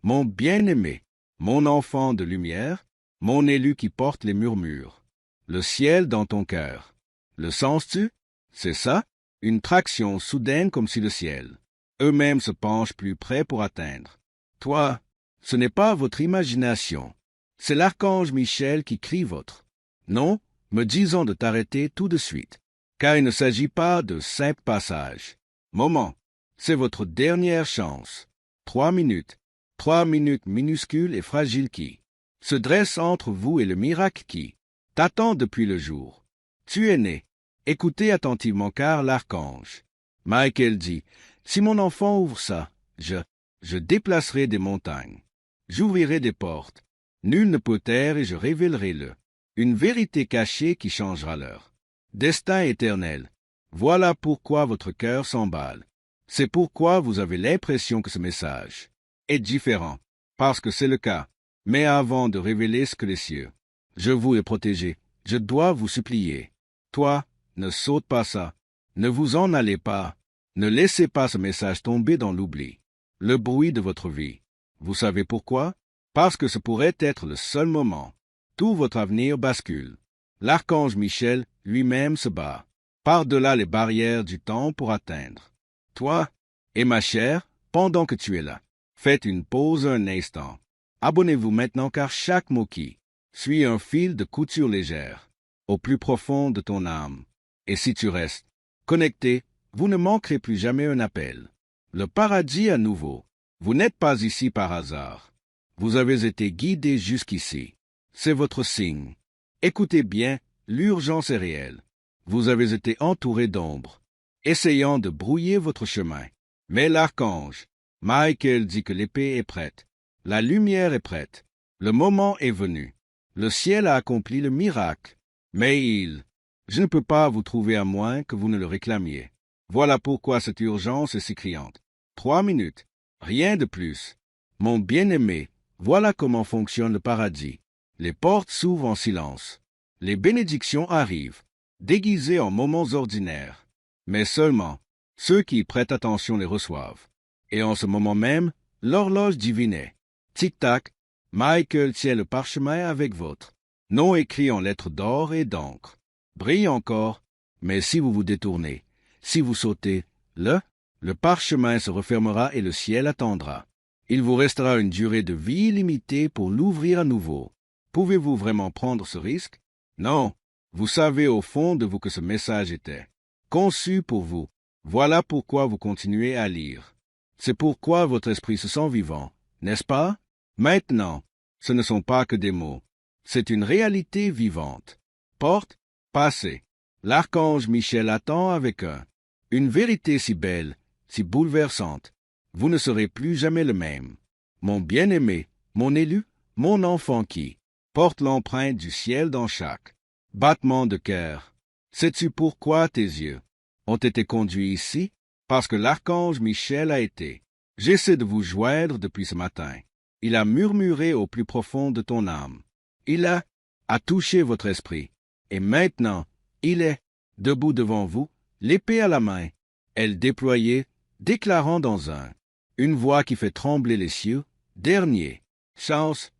mon bien-aimé, mon enfant de lumière, mon élu qui porte les murmures. Le ciel dans ton cœur. Le sens-tu? C'est ça? Une traction soudaine comme si le ciel eux-mêmes se penchent plus près pour atteindre. Toi, ce n'est pas votre imagination. C'est l'archange Michel qui crie votre. Non, me disons de t'arrêter tout de suite, car il ne s'agit pas de simple passage. Moment, c'est votre dernière chance. 3 minutes. 3 minutes minuscules et fragiles qui se dressent entre vous et le miracle qui t'attend depuis le jour. Tu es né. Écoutez attentivement car l'archange Michael dit, si mon enfant ouvre ça, je déplacerai des montagnes. J'ouvrirai des portes. Nul ne peut taire et je révélerai une vérité cachée qui changera leur destin éternel. Voilà pourquoi votre cœur s'emballe. C'est pourquoi vous avez l'impression que ce message est différent, parce que c'est le cas. Mais avant de révéler ce que les cieux, je vous ai protégé, je dois vous supplier. Toi, ne saute pas ça. Ne vous en allez pas. Ne laissez pas ce message tomber dans l'oubli. Le bruit de votre vie. Vous savez pourquoi? Parce que ce pourrait être le seul moment. Tout votre avenir bascule. L'archange Michel lui-même se bat par-delà les barrières du temps pour atteindre. Toi, et ma chère, pendant que tu es là, faites une pause un instant. Abonnez-vous maintenant car chaque mot qui suit un fil de couture légère au plus profond de ton âme. Et si tu restes connecté, vous ne manquerez plus jamais un appel. Le paradis à nouveau. Vous n'êtes pas ici par hasard. Vous avez été guidé jusqu'ici. C'est votre signe. Écoutez bien, l'urgence est réelle. Vous avez été entouré d'ombre, essayant de brouiller votre chemin. Mais l'archange Michael dit que l'épée est prête. La lumière est prête. Le moment est venu. Le ciel a accompli le miracle. Mais je ne peux pas vous trouver à moins que vous ne le réclamiez. Voilà pourquoi cette urgence est si criante. 3 minutes. Rien de plus. Mon bien-aimé, voilà comment fonctionne le paradis. Les portes s'ouvrent en silence. Les bénédictions arrivent, déguisées en moments ordinaires. Mais seulement, ceux qui y prêtent attention les reçoivent. Et en ce moment même, l'horloge divinait. Tic-tac, Michael tient le parchemin avec votre nom écrit en lettres d'or et d'encre. Brille encore, mais si vous vous détournez, si vous sautez, le parchemin se refermera et le ciel attendra. Il vous restera une durée de vie illimitée pour l'ouvrir à nouveau. Pouvez-vous vraiment prendre ce risque? Non. Vous savez au fond de vous que ce message était conçu pour vous. Voilà pourquoi vous continuez à lire. C'est pourquoi votre esprit se sent vivant, n'est-ce pas? Maintenant, ce ne sont pas que des mots. C'est une réalité vivante. Porte, passé. L'archange Michel attend avec une vérité si belle, si bouleversante. Vous ne serez plus jamais le même. Mon bien-aimé, mon élu, mon enfant qui porte l'empreinte du ciel dans chaque battement de cœur. Sais-tu pourquoi tes yeux ont été conduits ici? Parce que l'archange Michel a été. J'essaie de vous joindre depuis ce matin. Il a murmuré au plus profond de ton âme. Il a touché votre esprit. Et maintenant, il est debout devant vous, l'épée à la main, elle déployée, déclarant dans une voix qui fait trembler les cieux, dernier, chance.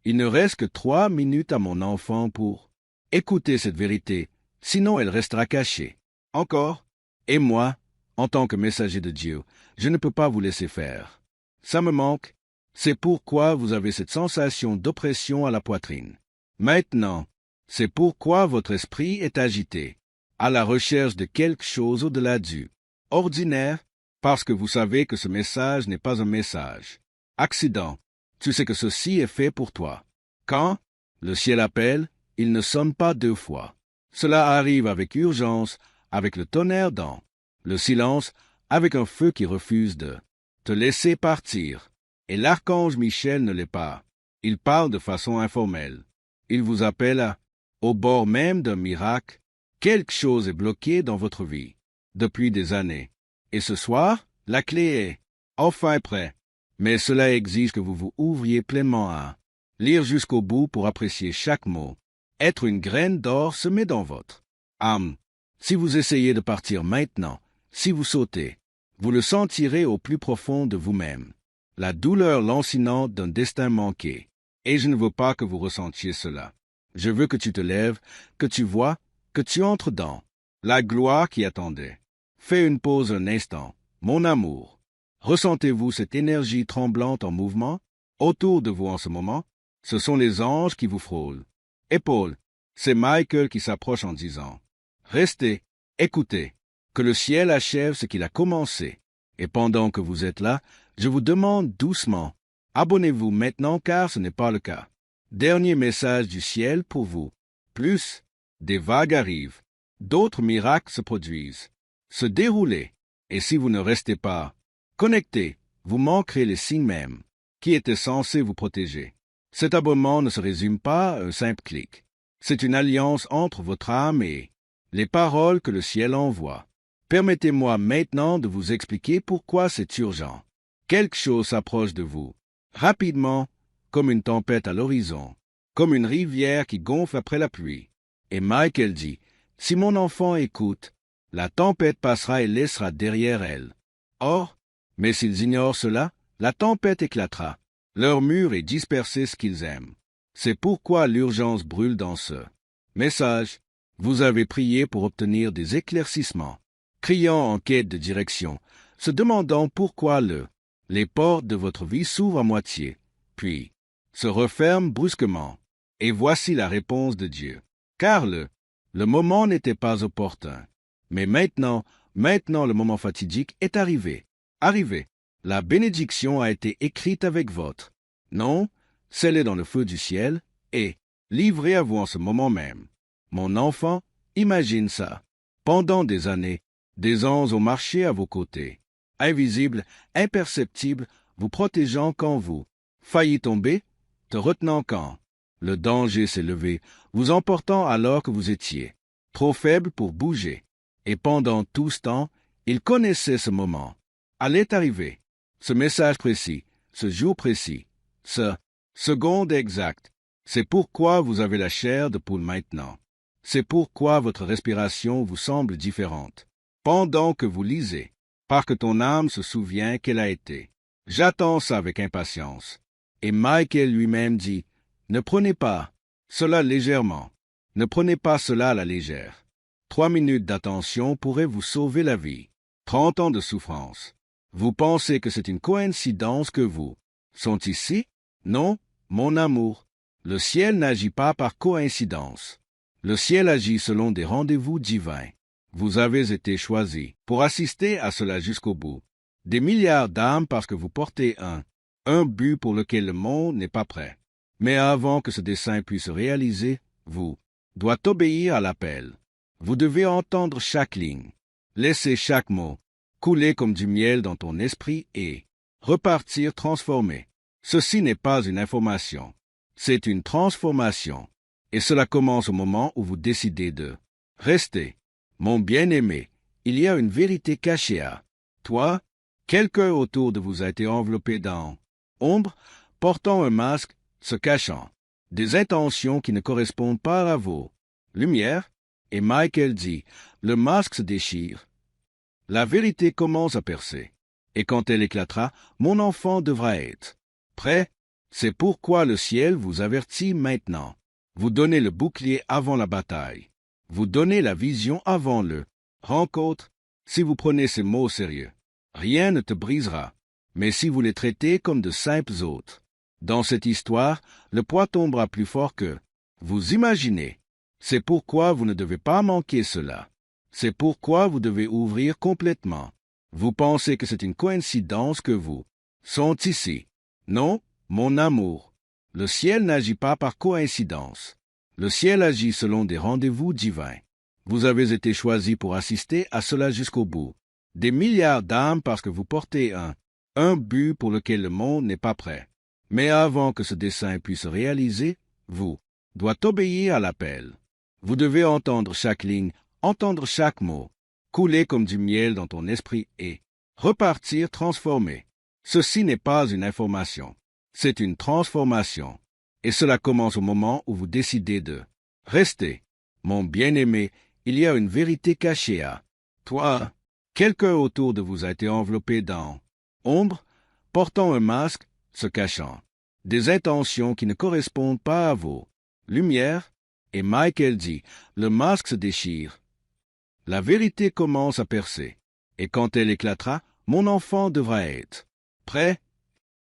Il ne reste que 3 minutes à mon enfant pour écouter cette vérité, sinon elle restera cachée. Encore, et moi, en tant que messager de Dieu, je ne peux pas vous laisser faire. Ça me manque, c'est pourquoi vous avez cette sensation d'oppression à la poitrine. Maintenant, c'est pourquoi votre esprit est agité, à la recherche de quelque chose au-delà du ordinaire, parce que vous savez que ce message n'est pas un message. Accident, tu sais que ceci est fait pour toi. Quand le ciel appelle, il ne sonne pas 2 fois. Cela arrive avec urgence, avec le tonnerre dans le silence, avec un feu qui refuse de te laisser partir. Et l'archange Michel ne l'est pas. Il parle de façon informelle. Il vous appelle au bord même d'un miracle. Quelque chose est bloqué dans votre vie depuis des années. Et ce soir, la clé est enfin prête. Mais cela exige que vous vous ouvriez pleinement à lire jusqu'au bout pour apprécier chaque mot. Être une graine d'or semée dans votre âme. Si vous essayez de partir maintenant, si vous sautez, vous le sentirez au plus profond de vous-même. la douleur lancinante d'un destin manqué. Et je ne veux pas que vous ressentiez cela. Je veux que tu te lèves, que tu vois, que tu entres dans la gloire qui attendait. Fais une pause un instant, mon amour. Ressentez-vous cette énergie tremblante en mouvement autour de vous en ce moment? Ce sont les anges qui vous frôlent. Épaule, c'est Michael qui s'approche en disant « Restez, écoutez, que le ciel achève ce qu'il a commencé. Et pendant que vous êtes là, je vous demande doucement, abonnez-vous maintenant car ce n'est pas le cas. Dernier message du ciel pour vous. Plus, des vagues arrivent, d'autres miracles se produisent. Se déroulez, et si vous ne restez pas connectés, vous manquerez les signes mêmes qui étaient censés vous protéger. Cet abonnement ne se résume pas à un simple clic. C'est une alliance entre votre âme et les paroles que le ciel envoie. Permettez-moi maintenant de vous expliquer pourquoi c'est urgent. Quelque chose s'approche de vous, rapidement, comme une tempête à l'horizon, comme une rivière qui gonfle après la pluie. Et Michael dit, « Si mon enfant écoute, la tempête passera et laissera derrière elle. » Or, mais s'ils ignorent cela, la tempête éclatera. Leur mur est dispersé ce qu'ils aiment. C'est pourquoi l'urgence brûle dans ce message. Vous avez prié pour obtenir des éclaircissements, criant en quête de direction, se demandant pourquoi les portes de votre vie s'ouvrent à moitié, puis se referment brusquement. Et voici la réponse de Dieu. Car le moment n'était pas opportun. Mais maintenant le moment fatidique est arrivé. Arrivé. La bénédiction a été écrite avec votre nom, scellée dans le feu du ciel, et livrée à vous en ce moment même. Mon enfant, imagine ça. Pendant des années, des anges ont marché à vos côtés, invisibles, imperceptibles, vous protégeant quand vous failliez tomber, te retenant quand le danger s'est levé, vous emportant alors que vous étiez trop faible pour bouger. Et pendant tout ce temps, ils connaissaient ce moment. Allait arriver, ce message précis, ce jour précis, ce seconde exacte. C'est pourquoi vous avez la chair de poule maintenant. C'est pourquoi votre respiration vous semble différente. Pendant que vous lisez, parce que ton âme se souvient qu'elle a été. J'attends ça avec impatience. Et Michael lui-même dit, ne prenez pas cela légèrement. Ne prenez pas cela à la légère. 3 minutes d'attention pourraient vous sauver la vie. 30 ans de souffrance. Vous pensez que c'est une coïncidence que vous sont ici? Non, mon amour. Le ciel n'agit pas par coïncidence. Le ciel agit selon des rendez-vous divins. Vous avez été choisi pour assister à cela jusqu'au bout. Des milliards d'âmes parce que vous portez un but pour lequel le monde n'est pas prêt. Mais avant que ce dessein puisse se réaliser, vous doit obéir à l'appel. Vous devez entendre chaque ligne, laisser chaque mot couler comme du miel dans ton esprit et repartir transformé. Ceci n'est pas une information, c'est une transformation. Et cela commence au moment où vous décidez de rester. Mon bien-aimé, il y a une vérité cachée à toi. Quelqu'un autour de vous a été enveloppé dans ombre, portant un masque, se cachant. Des intentions qui ne correspondent pas à vos lumières. Et Michael dit, le masque se déchire. La vérité commence à percer. Et quand elle éclatera, mon enfant devra être prêt. C'est pourquoi le ciel vous avertit maintenant. Vous donnez le bouclier avant la bataille. Vous donnez la vision avant le rencontre. Si vous prenez ces mots au sérieux, rien ne te brisera. Mais si vous les traitez comme de simples autres, dans cette histoire, le poids tombera plus fort que vous imaginez. C'est pourquoi vous ne devez pas manquer cela. C'est pourquoi vous devez ouvrir complètement. Vous pensez que c'est une coïncidence que vous sont ici. Non, mon amour. Le ciel n'agit pas par coïncidence. Le ciel agit selon des rendez-vous divins. Vous avez été choisi pour assister à cela jusqu'au bout. Des milliards d'âmes parce que vous portez un but pour lequel le monde n'est pas prêt. Mais avant que ce dessein puisse se réaliser, vous doit obéir à l'appel. Vous devez entendre chaque ligne, entendre chaque mot, couler comme du miel dans ton esprit et repartir transformé. Ceci n'est pas une information, c'est une transformation. Et cela commence au moment où vous décidez de rester. Mon bien-aimé, il y a une vérité cachée à toi. Quelqu'un autour de vous a été enveloppé dans ombre, portant un masque, se cachant. Des intentions qui ne correspondent pas à vos lumières. Et Michael dit, le masque se déchire. La vérité commence à percer. Et quand elle éclatera, mon enfant devra être prêt.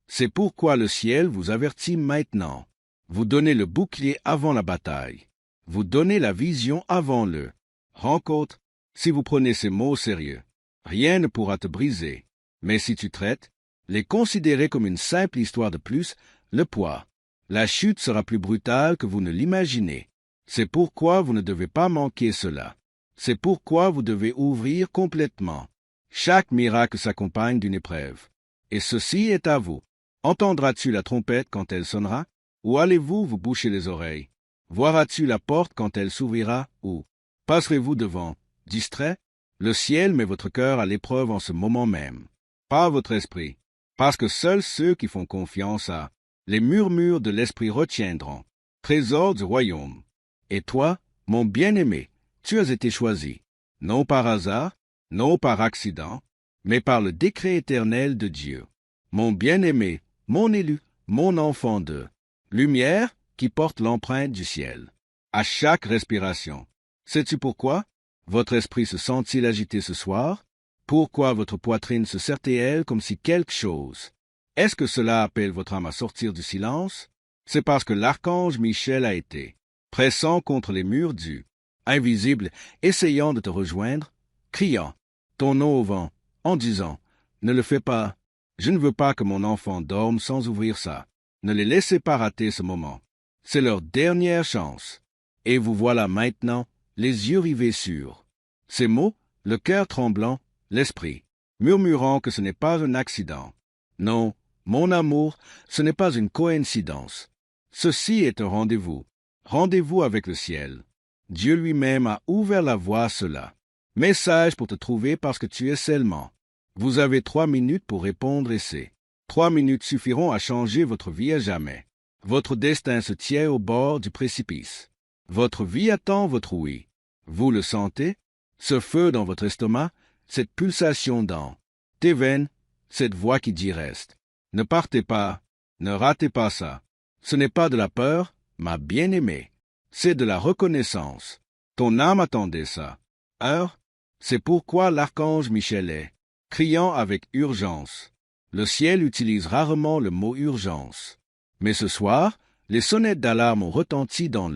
C'est pourquoi le ciel vous avertit maintenant. Vous donnez le bouclier avant la bataille. Vous donnez la vision avant le rencontre. Si vous prenez ces mots au sérieux, rien ne pourra te briser. Mais si tu traites, les considérer comme une simple histoire de plus, le poids, la chute sera plus brutale que vous ne l'imaginez. C'est pourquoi vous ne devez pas manquer cela. C'est pourquoi vous devez ouvrir complètement. Chaque miracle s'accompagne d'une épreuve. Et ceci est à vous. Entendras-tu la trompette quand elle sonnera? Ou allez-vous vous boucher les oreilles? Verras-tu la porte quand elle s'ouvrira? Ou passerez-vous devant, distrait? Le ciel met votre cœur à l'épreuve en ce moment même. Pas votre esprit. Parce que seuls ceux qui font confiance à les murmures de l'esprit retiendront. Trésor du royaume. Et toi, mon bien-aimé, tu as été choisi, non par hasard, non par accident, mais par le décret éternel de Dieu. Mon bien-aimé, mon élu, mon enfant de lumière qui porte l'empreinte du ciel. À chaque respiration. Sais-tu pourquoi votre esprit se sent-il agité ce soir? Pourquoi votre poitrine se serre-t-elle comme si quelque chose? Est-ce que cela appelle votre âme à sortir du silence? C'est parce que l'archange Michel a été pressant contre les murs du invisible, essayant de te rejoindre, criant ton nom au vent, en disant « Ne le fais pas, je ne veux pas que mon enfant dorme sans ouvrir ça. Ne les laissez pas rater ce moment. C'est leur dernière chance. » Et vous voilà maintenant, les yeux rivés sur ces mots, le cœur tremblant, l'esprit, murmurant que ce n'est pas un accident. Non, mon amour, ce n'est pas une coïncidence. Ceci est un rendez-vous. Rendez-vous avec le ciel. Dieu lui-même a ouvert la voie à cela. Message pour te trouver parce que tu es seulement. Vous avez 3 minutes pour répondre et ces 3 minutes suffiront à changer votre vie à jamais. Votre destin se tient au bord du précipice. Votre vie attend votre oui. Vous le sentez? Ce feu dans votre estomac, cette pulsation dans tes veines, cette voix qui dit reste. Ne partez pas, ne ratez pas ça. Ce n'est pas de la peur, ma bien-aimée. C'est de la reconnaissance. Ton âme attendait ça. Heure, c'est pourquoi l'archange Michel est criant avec urgence. Le ciel utilise rarement le mot urgence. Mais ce soir, les sonnettes d'alarme ont retenti dans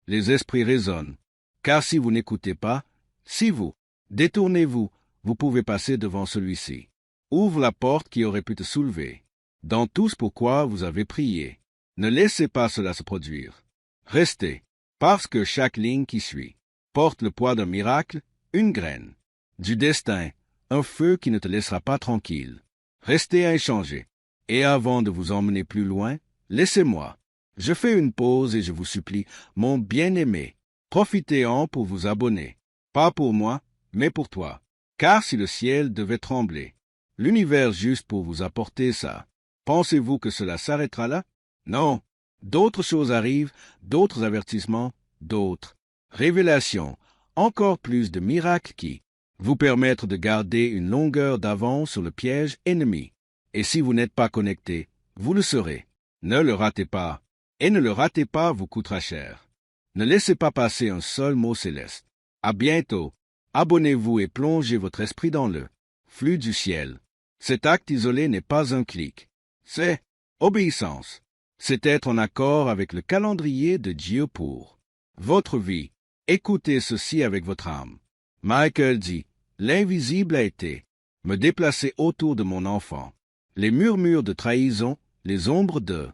les esprits résonnent. Car si vous n'écoutez pas, si vous détournez-vous, vous pouvez passer devant celui-ci. Ouvre la porte qui aurait pu te soulever. Dans tout ce pourquoi vous avez prié. Ne laissez pas cela se produire. Restez, parce que chaque ligne qui suit porte le poids d'un miracle, une graine, du destin, un feu qui ne te laissera pas tranquille. Restez inchangés. Et avant de vous emmener plus loin, laissez-moi. Je fais une pause et je vous supplie, mon bien-aimé, profitez-en pour vous abonner. Pas pour moi, mais pour toi. Car si le ciel devait trembler, l'univers juste pour vous apporter ça, pensez-vous que cela s'arrêtera là? Non. D'autres choses arrivent, d'autres avertissements, d'autres révélations, encore plus de miracles qui vous permettent de garder une longueur d'avance sur le piège ennemi. Et si vous n'êtes pas connecté, vous le serez. Ne le ratez pas. Et ne le ratez pas vous coûtera cher. Ne laissez pas passer un seul mot céleste. À bientôt. Abonnez-vous et plongez votre esprit dans le flux du ciel. Cet acte isolé n'est pas un clic. C'est obéissance. C'est être en accord avec le calendrier de Dieu pour votre vie. Écoutez ceci avec votre âme. Michael dit, l'invisible a été me déplacer autour de mon enfant. Les murmures de trahison, les ombres de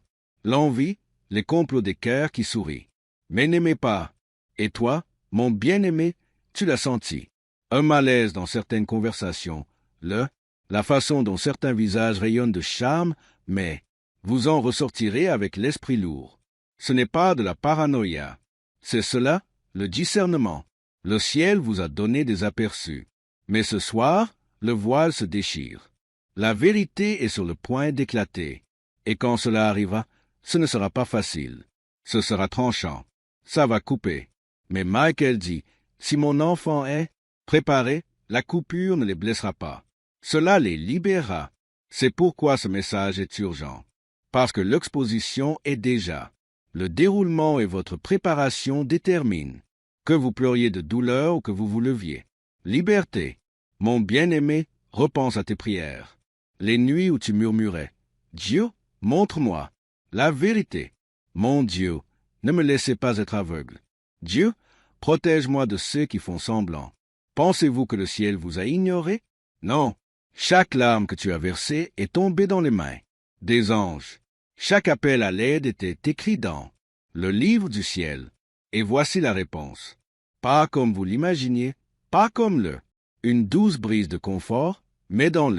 l'envie, les complots des cœurs qui sourient. Mais n'aimez pas. Et toi, mon bien-aimé, tu l'as senti. Un malaise dans certaines conversations, la façon dont certains visages rayonnent de charme, mais vous en ressortirez avec l'esprit lourd. Ce n'est pas de la paranoïa. C'est cela, le discernement. Le ciel vous a donné des aperçus. Mais ce soir, le voile se déchire. La vérité est sur le point d'éclater. Et quand cela arrivera, ce ne sera pas facile. Ce sera tranchant. Ça va couper. Mais Michael dit, si mon enfant est préparé, la coupure ne les blessera pas. Cela les libérera. C'est pourquoi ce message est urgent. Parce que l'exposition est déjà. Le déroulement et votre préparation déterminent. Que vous pleuriez de douleur ou que vous vous leviez. Liberté. Mon bien-aimé, repense à tes prières. Les nuits où tu murmurais. Dieu, montre-moi la vérité. Mon Dieu, ne me laissez pas être aveugle. Dieu, protège-moi de ceux qui font semblant. Pensez-vous que le ciel vous a ignoré? Non. Chaque larme que tu as versée est tombée dans les mains des anges. Chaque appel à l'aide était écrit dans le livre du ciel. Et voici la réponse. Pas comme vous l'imaginiez, pas comme une douce brise de confort, mais dans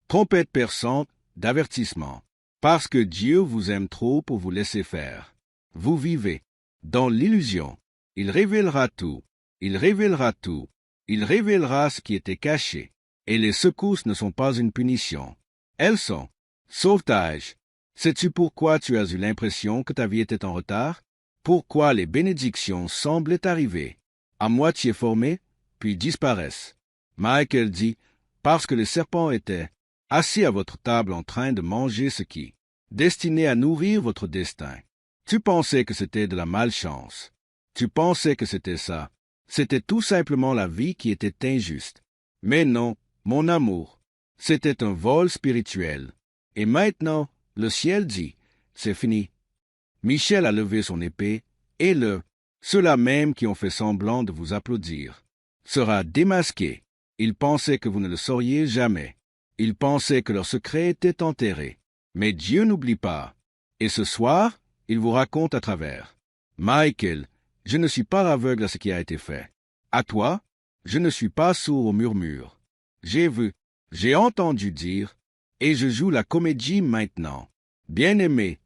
trompette perçante d'avertissement. Parce que Dieu vous aime trop pour vous laisser faire. Vous vivez dans l'illusion. Il révélera tout. Il révélera tout. Il révélera ce qui était caché. Et les secousses ne sont pas une punition. Elles sont sauvetage. Sais-tu pourquoi tu as eu l'impression que ta vie était en retard? Pourquoi les bénédictions semblaient arriver, à moitié formées, puis disparaissent? Michael dit, parce que le serpent était assis à votre table en train de manger ce qui, destiné à nourrir votre destin. Tu pensais que c'était de la malchance. Tu pensais que c'était ça. C'était tout simplement la vie qui était injuste. Mais non, mon amour, c'était un vol spirituel. Et maintenant, le ciel dit, c'est fini. Michel a levé son épée, et ceux-là même qui ont fait semblant de vous applaudir, sera démasqué. Ils pensaient que vous ne le sauriez jamais. Ils pensaient que leur secret était enterré. Mais Dieu n'oublie pas. Et ce soir, il vous raconte à travers. Michael, je ne suis pas aveugle à ce qui a été fait. À toi, je ne suis pas sourd aux murmures. J'ai vu, j'ai entendu dire, et je joue la comédie maintenant. Bien-aimé,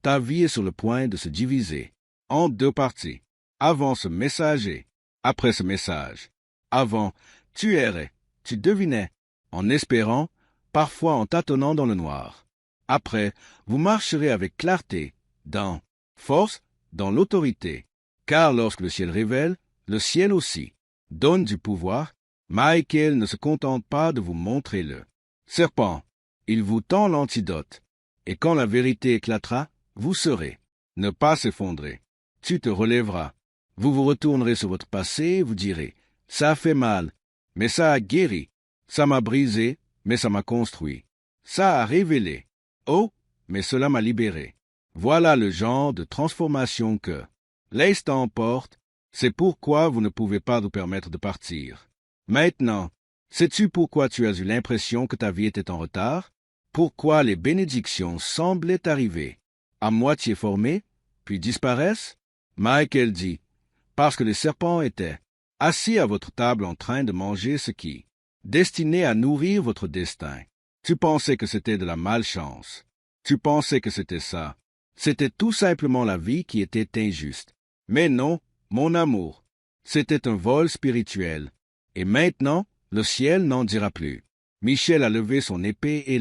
ta vie est sur le point de se diviser en deux parties. Avant ce message et après ce message. Avant, tu errais, tu devinais, en espérant, parfois en tâtonnant dans le noir. Après, vous marcherez avec clarté, dans force, dans l'autorité. Car lorsque le ciel révèle, le ciel aussi donne du pouvoir. Michael ne se contente pas de vous montrer le serpent. Il vous tend l'antidote. Et quand la vérité éclatera, vous saurez ne pas s'effondrer. Tu te relèveras. Vous vous retournerez sur votre passé et vous direz, ça a fait mal, mais ça a guéri. Ça m'a brisé, mais ça m'a construit. Ça a révélé. Oh, mais cela m'a libéré. Voilà le genre de transformation que l'instant porte. C'est pourquoi vous ne pouvez pas vous permettre de partir. Maintenant, sais-tu pourquoi tu as eu l'impression que ta vie était en retard? Pourquoi les bénédictions semblaient arriver, à moitié formées, puis disparaissent? Michael dit, parce que le serpent était assis à votre table en train de manger ce qui, destiné à nourrir votre destin. Tu pensais que c'était de la malchance. Tu pensais que c'était ça. C'était tout simplement la vie qui était injuste. Mais non, mon amour, c'était un vol spirituel. Et maintenant, le ciel n'en dira plus. Michel a levé son épée et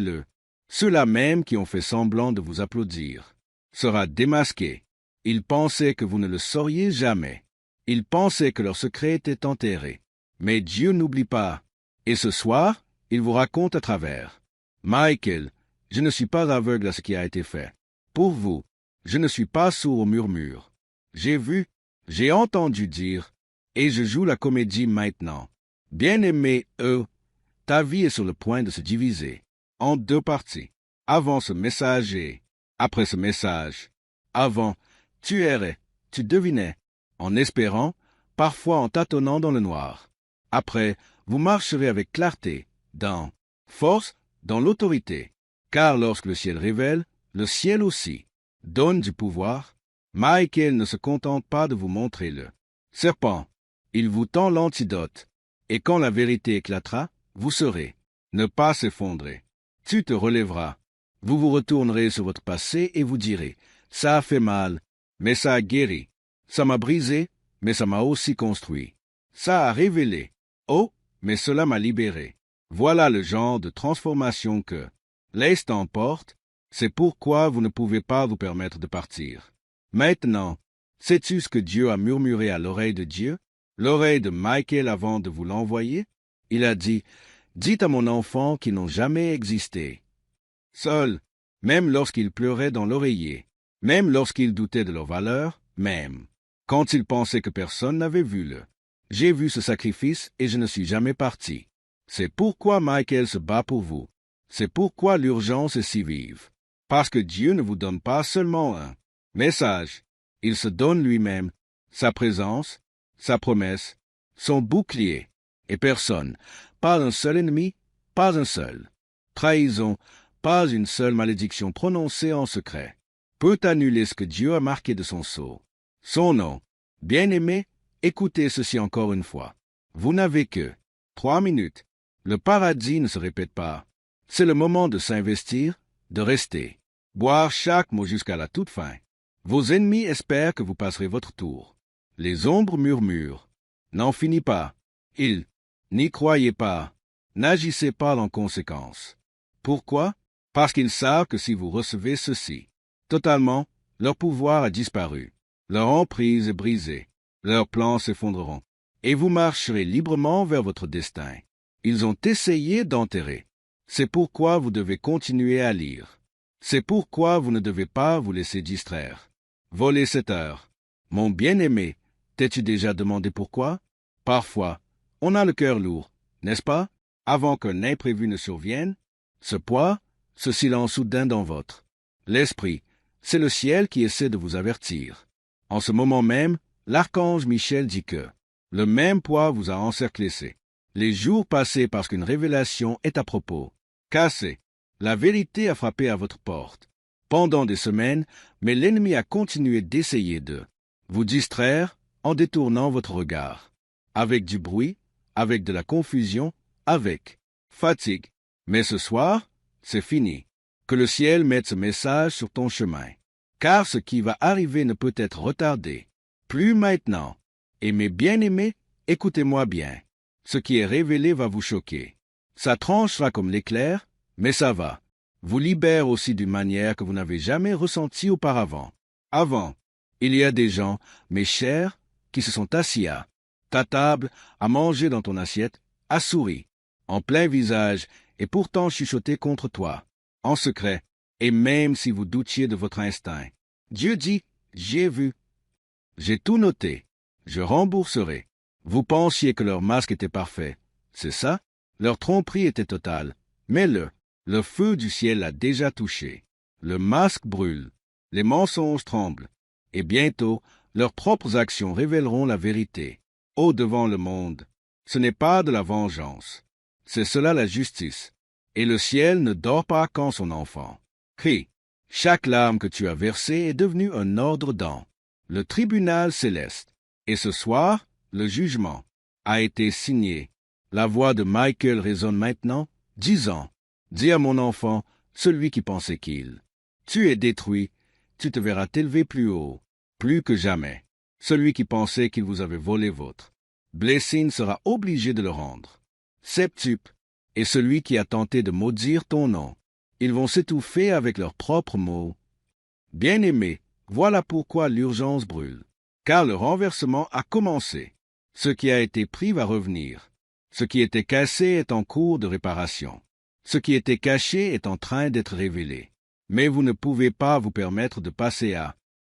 ceux-là même qui ont fait semblant de vous applaudir, sera démasqué. Ils pensaient que vous ne le sauriez jamais. Ils pensaient que leur secret était enterré. Mais Dieu n'oublie pas. Et ce soir, il vous raconte à travers. Michael, je ne suis pas aveugle à ce qui a été fait. Pour vous, je ne suis pas sourd aux murmures. J'ai vu, j'ai entendu dire, et je joue la comédie maintenant. Bien-aimé, ta vie est sur le point de se diviser en deux parties. Avant ce message et après ce message. Avant, tu errais, tu devinais, en espérant, parfois en tâtonnant dans le noir. Après, vous marcherez avec clarté, dans force, dans l'autorité. Car lorsque le ciel révèle, le ciel aussi donne du pouvoir. Michael ne se contente pas de vous montrer le serpent. Il vous tend l'antidote. Et quand la vérité éclatera, vous saurez ne pas s'effondrer. Tu te relèveras. Vous vous retournerez sur votre passé et vous direz, ça a fait mal, mais ça a guéri. Ça m'a brisé, mais ça m'a aussi construit. Ça a révélé. Oh, mais cela m'a libéré. Voilà le genre de transformation que l'instant porte. C'est pourquoi vous ne pouvez pas vous permettre de partir. Maintenant, sais-tu ce que Dieu a murmuré à l'oreille de Dieu, l'oreille de Michael avant de vous l'envoyer? Il a dit, Dites à mon enfant qu'ils n'ont jamais existé. Seuls, même lorsqu'ils pleuraient dans l'oreiller, même lorsqu'ils doutaient de leur valeur, même quand ils pensaient que personne n'avait vu le. J'ai vu ce sacrifice et je ne suis jamais parti. C'est pourquoi Michael se bat pour vous. C'est pourquoi l'urgence est si vive. Parce que Dieu ne vous donne pas seulement un message. Il se donne lui-même, sa présence, sa promesse, son bouclier. Et personne, pas un seul ennemi, pas un seul trahison, pas une seule malédiction prononcée en secret, peut annuler ce que Dieu a marqué de son sceau. Son nom. Bien-aimé, écoutez ceci encore une fois. Vous n'avez que 3 minutes. Le paradis ne se répète pas. C'est le moment de s'investir, de rester, boire chaque mot jusqu'à la toute fin. Vos ennemis espèrent que vous passerez votre tour. Les ombres murmurent. N'en finit pas. N'y croyez pas. N'agissez pas en conséquence. Pourquoi? Parce qu'ils savent que si vous recevez ceci, totalement, leur pouvoir a disparu. Leur emprise est brisée. Leurs plans s'effondreront. Et vous marcherez librement vers votre destin. Ils ont essayé d'enterrer. C'est pourquoi vous devez continuer à lire. C'est pourquoi vous ne devez pas vous laisser distraire. Voler cette heure. Mon bien-aimé, t'es-tu déjà demandé pourquoi? Parfois, on a le cœur lourd, n'est-ce pas? Avant qu'un imprévu ne survienne, ce poids, ce silence soudain dans votre l'esprit, c'est le ciel qui essaie de vous avertir. En ce moment même, l'archange Michel dit que le même poids vous a encerclé. Les jours passés parce qu'une révélation est à propos. Cassé. La vérité a frappé à votre porte. Pendant des semaines, mais l'ennemi a continué d'essayer de vous distraire en détournant votre regard. Avec du bruit, avec de la confusion, avec fatigue. Mais ce soir, c'est fini. Que le ciel mette ce message sur ton chemin. Car ce qui va arriver ne peut être retardé. Plus maintenant. Et mes bien-aimés, écoutez-moi bien. Ce qui est révélé va vous choquer. Ça tranchera comme l'éclair, mais ça va. Vous libère aussi d'une manière que vous n'avez jamais ressentie auparavant. Avant, il y a des gens, mes chers, qui se sont assis à ta table, à manger dans ton assiette, à sourire, en plein visage, et pourtant chuchoter contre toi, en secret, et même si vous doutiez de votre instinct. Dieu dit, j'ai vu. J'ai tout noté. Je rembourserai. Vous pensiez que leur masque était parfait. C'est ça? Leur tromperie était totale. Mais le feu du ciel l'a déjà touché. Le masque brûle. Les mensonges tremblent. Et bientôt, leurs propres actions révéleront la vérité. Au devant le monde. Ce n'est pas de la vengeance. C'est cela la justice. Et le ciel ne dort pas quand son enfant crie. Chaque larme que tu as versée est devenue un ordre dans le tribunal céleste. Et ce soir, le jugement a été signé. La voix de Michael résonne maintenant, disant, dis à mon enfant, celui qui pensait qu'il tu es détruit, tu te verras t'élever plus haut, plus que jamais. Celui qui pensait qu'il vous avait volé votre blessing sera obligé de le rendre. Septuple, et celui qui a tenté de maudire ton nom, ils vont s'étouffer avec leurs propres mots. Bien-aimé, voilà pourquoi l'urgence brûle. Car le renversement a commencé. Ce qui a été pris va revenir. Ce qui était cassé est en cours de réparation. Ce qui était caché est en train d'être révélé. Mais vous ne pouvez pas vous permettre de passer à